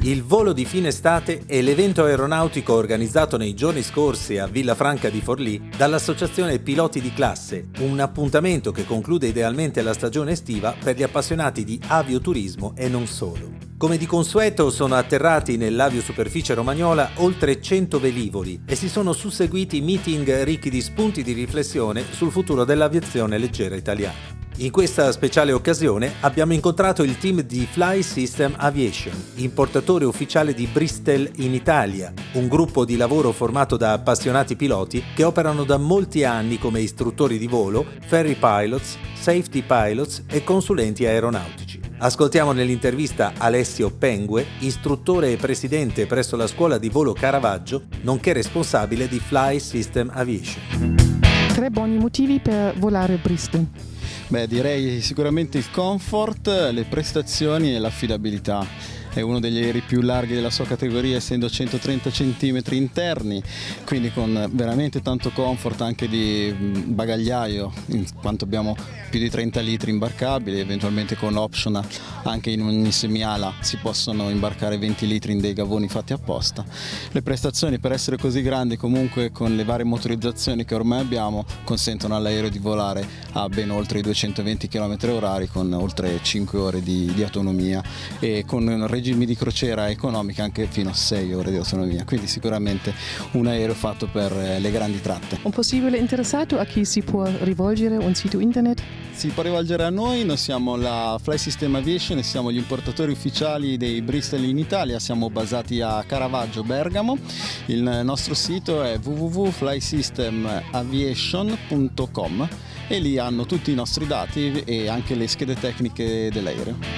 Il volo di fine estate è l'evento aeronautico organizzato nei giorni scorsi a Villafranca di Forlì dall'Associazione Piloti di Classe, un appuntamento che conclude idealmente la stagione estiva per gli appassionati di avioturismo e non solo. Come di consueto sono atterrati nell'aviosuperficie romagnola oltre 100 velivoli e si sono susseguiti meeting ricchi di spunti di riflessione sul futuro dell'aviazione leggera italiana. In questa speciale occasione abbiamo incontrato il team di Fly System Aviation, importatore ufficiale di Bristol in Italia, un gruppo di lavoro formato da appassionati piloti che operano da molti anni come istruttori di volo, ferry pilots, safety pilots e consulenti aeronautici. Ascoltiamo nell'intervista Alessio Pengue, istruttore e presidente presso la scuola di volo Caravaggio, nonché responsabile di Fly System Aviation. 3 buoni motivi per volare Bristol. Direi sicuramente il comfort, le prestazioni e l'affidabilità. È uno degli aerei più larghi della sua categoria, essendo 130 cm interni, quindi con veramente tanto comfort anche di bagagliaio, in quanto abbiamo più di 30 litri imbarcabili, eventualmente con option anche in ogni semiala si possono imbarcare 20 litri in dei gavoni fatti apposta. Le prestazioni, per essere così grandi, comunque con le varie motorizzazioni che ormai abbiamo, consentono all'aereo di volare a ben oltre i 220 km/h con oltre 5 ore di autonomia e con un regimi di crociera economica anche fino a 6 ore di autonomia, quindi sicuramente un aereo fatto per le grandi tratte. Un possibile interessato, a chi si può rivolgere? Un sito internet? Si può rivolgere a noi siamo la Fly System Aviation e siamo gli importatori ufficiali dei Bristol in Italia, siamo basati a Caravaggio, Bergamo. Il nostro sito è www.flysystemaviation.com e lì hanno tutti i nostri dati e anche le schede tecniche dell'aereo.